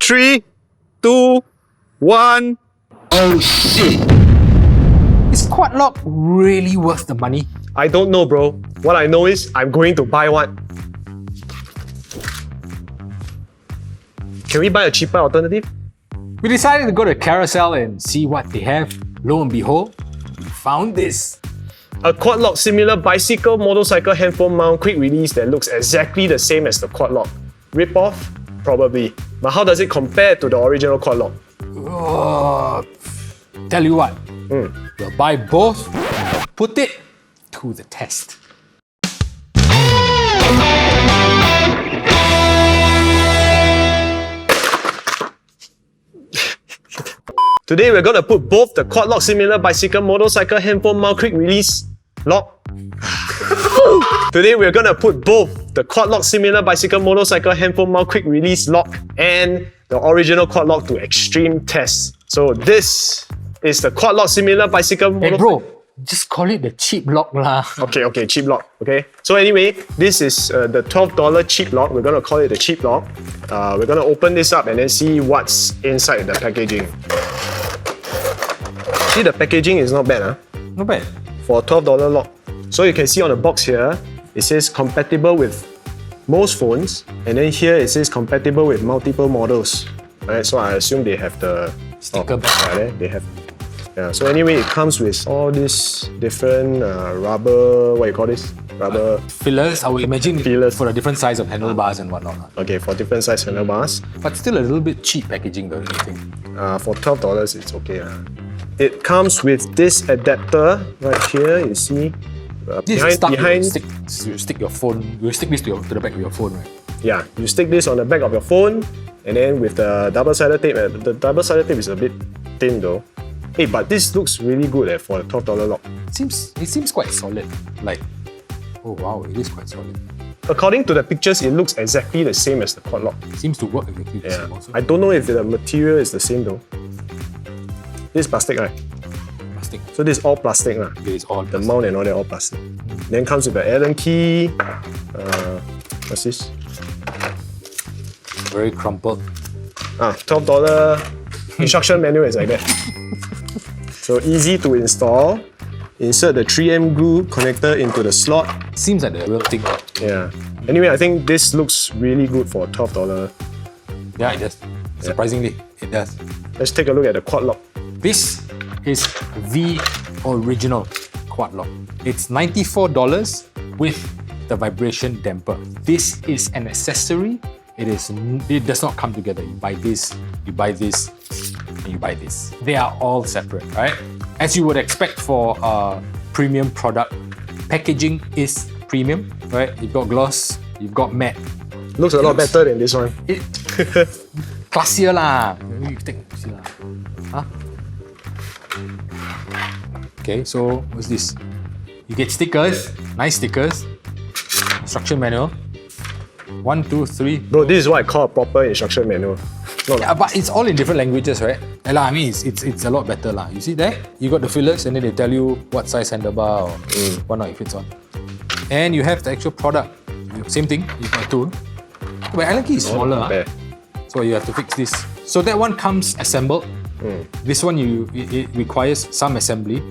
3, 2, 1. Oh shit! Is Quad Lock really worth the money? I don't know, bro. What I know is I'm going to buy one. Can we buy a cheaper alternative? We decided to go to Carousel and see what they have. Lo and behold, we found this. A Quad Lock similar bicycle motorcycle handphone mount quick release that looks exactly the same as the Quad Lock. Rip off? Probably. But how does it compare to the original Quad Lock? Tell you what, we'll buy both and put it to the test. Today we're gonna put both the Quad Lock similar bicycle motorcycle handphone mount quick release lock. Today we're gonna put both the Quad Lock similar bicycle motorcycle handphone mount quick release lock and the original Quad Lock to extreme tests. So this is the Quad Lock similar bicycle Hey bro, just call it the cheap lock lah. Okay, cheap lock, okay? So anyway, this is the $12 cheap lock. We're gonna call it the cheap lock. We're gonna open this up and then see what's inside the packaging. See, the packaging is not bad, huh? Not bad. For a $12 lock. So you can see on the box here, it says compatible with most phones, and then here it says compatible with multiple models. Alright, so I assume they have the Sticker back. Yeah, they have. Yeah, so anyway, it comes with all these different rubber, what you call this? Rubber Fillers, I would imagine Fillers. for a different size of handlebars and whatnot. Okay, for different size handlebars. But still a little bit cheap packaging though, don't you think? For $12, it's okay. It comes with this adapter right here, you see. This is stuck behind you stick your phone, you stick this to the back of your phone, right? Yeah, you stick this on the back of your phone, and then with the double-sided tape, the double-sided tape is a bit thin though. Hey, but this looks really good for the $12 lock. It seems quite solid. Like, oh wow, it is quite solid. According to the pictures, it looks exactly the same as the Quad Lock. It seems to work exactly the same also. I don't know if the material is the same though. This is plastic, right? Plastic. So this is all plastic, right? It is all The plastic. mount and all that all plastic. Then comes with the Allen key. What's this? Very crumpled. $12 instruction manual is like that. So easy to install. Insert the 3M glue connector into the slot. Seems like the real thing. Yeah. Anyway, I think this looks really good for $12. Yeah, it does. Surprisingly, it does. Let's take a look at the Quad Lock. This is the original Quad Lock. It's $94 with the vibration damper. This is an accessory. It does not come together. You buy this, and you buy this. They are all separate, right? As you would expect for a premium product, packaging is premium, right? You've got gloss, you've got matte. Looks a lot better than this one. Classier lah. You take, see lah. Huh? Okay, so what's this? You get stickers, nice stickers, instruction manual. 1, 2, 3. Bro, this is what I call a proper instruction manual. Not Yeah, but it's all in different languages, right? I mean, it's a lot better lah. You see there? You got the fillers and then they tell you what size handlebar or whatnot it fits on. And you have the actual product. Same thing, you got a tool. But Allen key is smaller, bad. so you have to fix this. So that one comes assembled. This one it requires some assembly.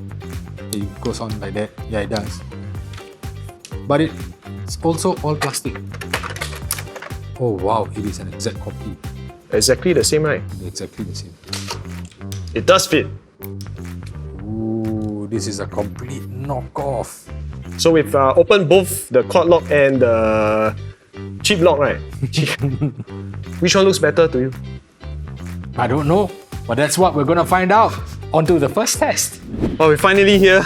It goes on like that. Yeah, it does. But it's also all plastic. Oh wow, it is an exact copy. Exactly the same, right? Exactly the same. It does fit. Ooh, this is a complete knockoff. So we've opened both the Quad Lock and the cheap lock, right? Which one looks better to you? I don't know, but that's what we're gonna find out. On to the first test. Well, we're finally here.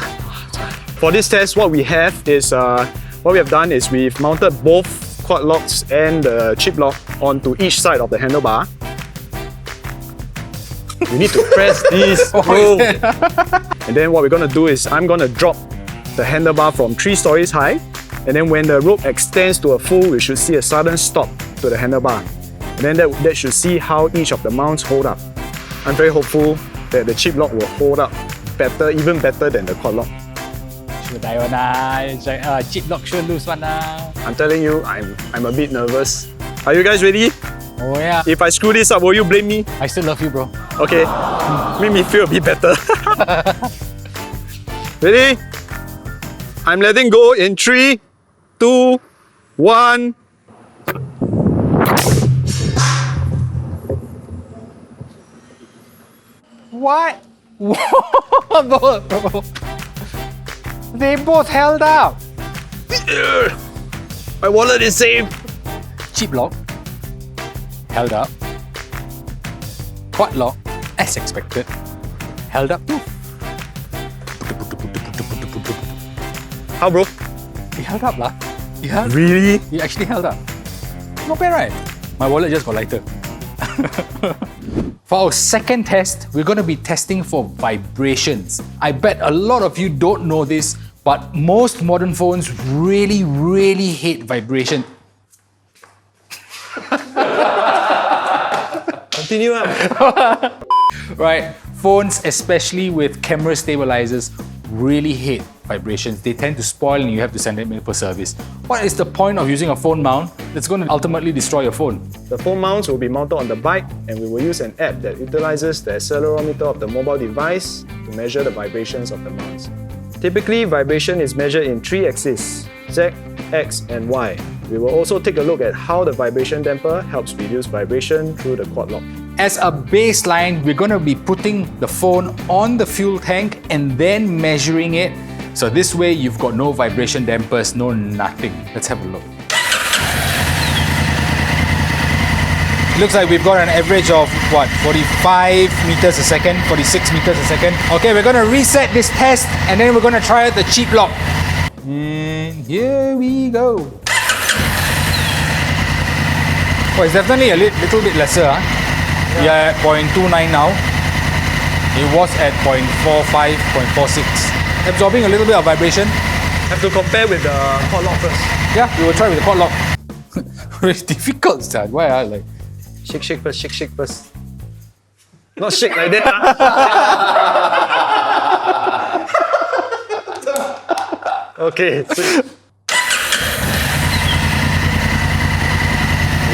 For this test, what we have is, what we have done is we've mounted both Quad Locks and the chip lock onto each side of the handlebar. You need to press this, bro. And then what we're gonna do is I'm gonna drop the handlebar from 3 stories high, and then when the rope extends to a full, we should see a sudden stop to the handlebar. And then that should see how each of the mounts hold up. I'm very hopeful that the chip lock will hold up better, even better than the Quad Lock. Sure die one lah. Chip lock sure lose one lah. I'm telling you, I'm a bit nervous. Are you guys ready? Oh yeah. If I screw this up, will you blame me? I still love you, bro. Okay. Make me feel a bit better. Ready? I'm letting go in 3, 2, 1. What? Bro. They both held up. My wallet is safe. Cheap lock. Held up. Quad lock, as expected. Held up too. How, bro? He held up lah. Yeah. Really? He actually held up. Not bad, right? My wallet just got lighter. For our second test, we're going to be testing for vibrations. I bet a lot of you don't know this, but most modern phones really, really hate vibration. Continue. Right? Phones, especially with camera stabilizers, really hate vibrations. They tend to spoil and you have to send them in for service. What is the point of using a phone mount that's going to ultimately destroy your phone? The phone mounts will be mounted on the bike, and we will use an app that utilizes the accelerometer of the mobile device to measure the vibrations of the mounts. Typically, vibration is measured in 3 axes: Z, X, and Y. We will also take a look at how the vibration damper helps reduce vibration through the quad lock. As a baseline, we're going to be putting the phone on the fuel tank and then measuring it. So this way, you've got no vibration dampers, no nothing. Let's have a look. Looks like we've got an average of, what, 45 meters a second, 46 meters a second. Okay, we're going to reset this test and then we're going to try out the cheap lock. And here we go. Oh, it's definitely a little bit lesser, huh? We are at 0.29 now. It was at 0.45, 0.46. Absorbing a little bit of vibration. Have to compare with the quad lock first. Yeah, we will try with the quad lock. Very difficult, Stan. Why are like... Shake first. Not shake like that. Okay.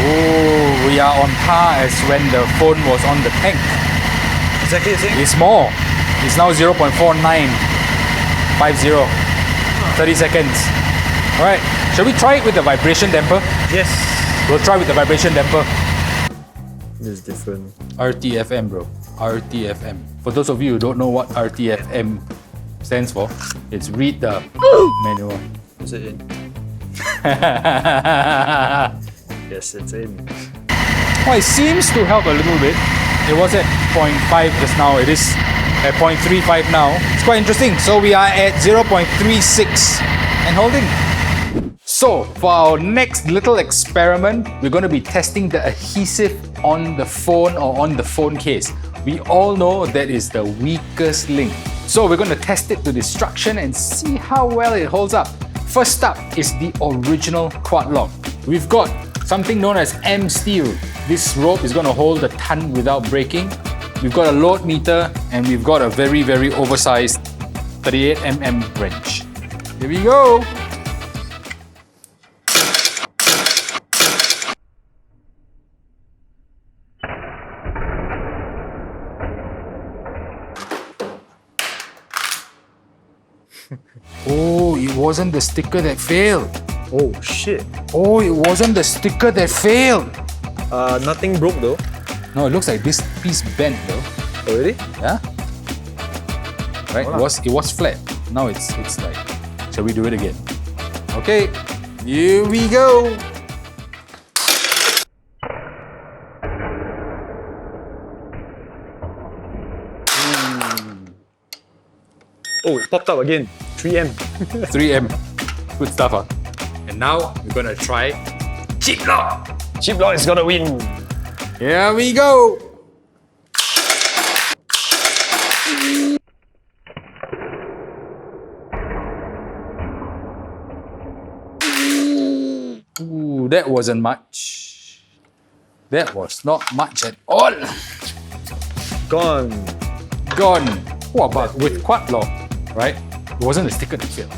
Oh, we are on par as when the phone was on the tank. Exactly the same. It's more. It's now 0.4950. 30 seconds. Alright, shall we try it with the vibration damper? Yes. We'll try with the vibration damper. This is different. RTFM, bro. RTFM. For those of you who don't know what RTFM stands for, it's read the manual. Is it in? Yes, it's in. Well, it seems to help a little bit. It was at 0.5 just now. It is at 0.35 now. It's quite interesting. So we are at 0.36 and holding. So for our next little experiment, we're going to be testing the adhesive on the phone or on the phone case. We all know that is the weakest link. So we're going to test it to destruction and see how well it holds up. First up is the original quad lock. We've got something known as M steel. This rope is going to hold a ton without breaking. We've got a load meter and we've got a very, very oversized 38mm wrench. Here we go. Oh, it wasn't the sticker that failed. Oh shit. Oh, it wasn't the sticker that failed. Nothing broke though. No, it looks like this piece bent though. Oh really? Yeah. Right, it was flat. Now it's like, shall we do it again? Okay, here we go. Oh, it popped up again. 3M. 3M. Good stuff, huh? And now we're gonna try cheap lock. Cheap lock is gonna win. Here we go. Ooh, that wasn't much. That was not much at all. Gone. Gone. What about with quad lock, right? It wasn't the sticker that failed.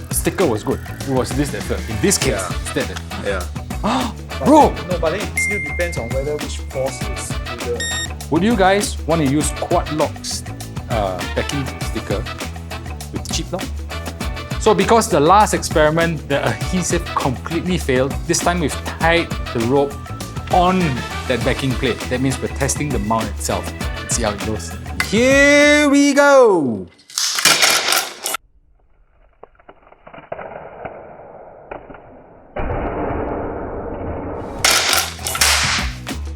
The sticker was good. It was this that failed. In this case, it's that. Yeah. Bro! No, but it still depends on whether which force is bigger. Would you guys want to use Quad Lock's backing sticker with cheap lock? So because the last experiment, the adhesive completely failed, this time we've tied the rope on that backing plate. That means we're testing the mount itself. Let's see how it goes. Here we go!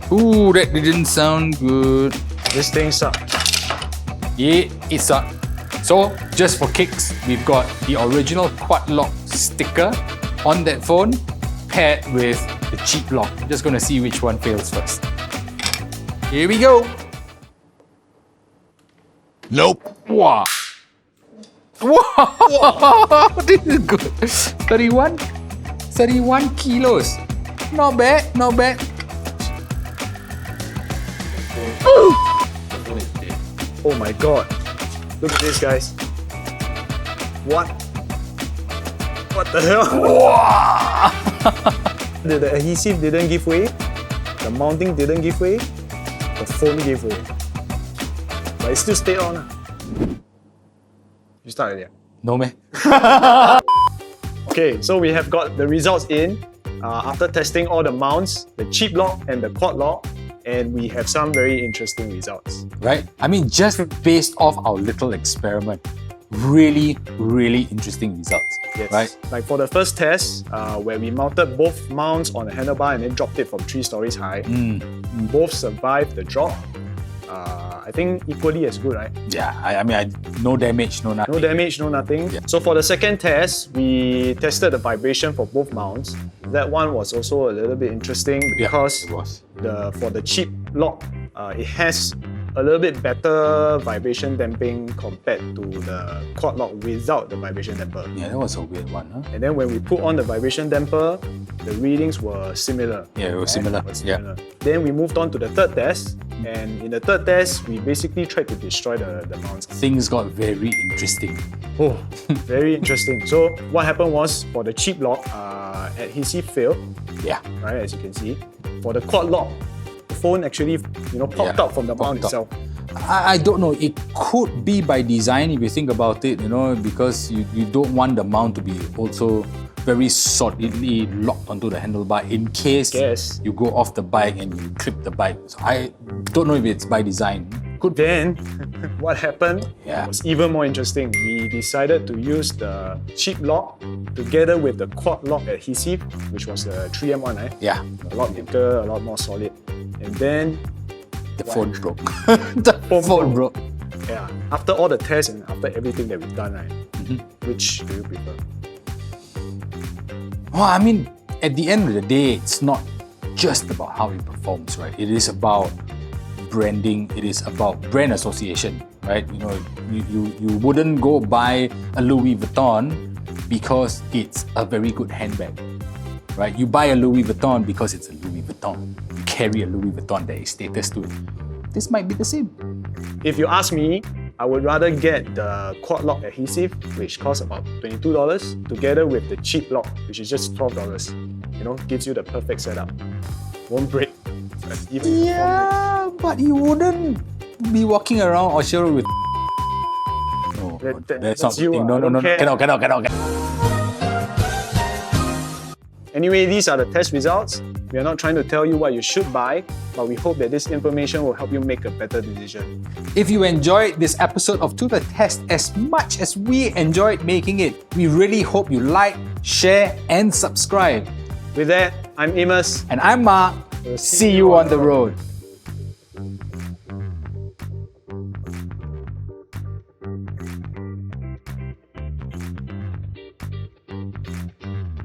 Ooh, that didn't sound good. This thing sucks. Yeah, it sucked. So, just for kicks, we've got the original Quad Lock sticker on that phone paired with the cheap lock. I'm just gonna see which one fails first. Here we go. Nope. Wow. Wow. This is good. 31 kilos. Not bad, not bad. Oh my god. Look at this, guys. What? What the hell? The adhesive didn't give way. The mounting didn't give way. The phone gave way. But it still stayed on. You start already? No, man. Okay, so we have got the results in after testing all the mounts, the cheap lock and the quad lock, and we have some very interesting results. Right? I mean, just based off our little experiment, really, really interesting results. Yes. Right? Like for the first test, where we mounted both mounts on the handlebar and then dropped it from 3 stories high, both survived the drop. I think equally as good, right? Yeah, I mean, no damage, no nothing. No damage, no nothing. Yeah. So for the second test, we tested the vibration for both mounts. That one was also a little bit interesting because it was. For the cheap lock, it has a little bit better vibration damping compared to the quad lock without the vibration damper. Yeah, that was a weird one, huh? And then when we put on the vibration damper, the readings were similar. Yeah, it was similar. Yeah. Then we moved on to the third test, and in the third test, we basically tried to destroy the mounts. Things got very interesting. Oh, very interesting. So what happened was, for the cheap lock, adhesive failed, Yeah. right, as you can see. For the quad lock, the phone actually, popped out from the mount itself. I don't know, it could be by design if you think about it, because you don't want the mount to be also very solidly locked onto the handlebar in case you go off the bike and you clip the bike. So I don't know if it's by design. Then, what happened Yeah. was even more interesting. We decided to use the cheap lock together with the quad lock adhesive, which was the 3M one, right? Yeah, A lot thicker, a lot more solid. And then, the phone broke. The phone broke. yeah, after all the tests and after everything that we've done, right? Which do you prefer? Well, I mean, at the end of the day, it's not just about how it performs, right? It is about branding, it is about brand association, right? You wouldn't go buy a Louis Vuitton because it's a very good handbag, right? You buy a Louis Vuitton because it's a Louis Vuitton. You carry a Louis Vuitton, there is status to it. This might be the same. If you ask me, I would rather get the quad lock adhesive, which costs about $22, together with the cheap lock, which is just $12. Gives you the perfect setup. Won't break. Even Yeah, but you wouldn't be walking around Oshawa with. No, that's not you. the thing. No, cannot. Anyway, these are the test results. We are not trying to tell you what you should buy, but we hope that this information will help you make a better decision. If you enjoyed this episode of To The Test as much as we enjoyed making it, we really hope you like, share, and subscribe. With that, I'm Amos. And I'm Mark. See you on the road.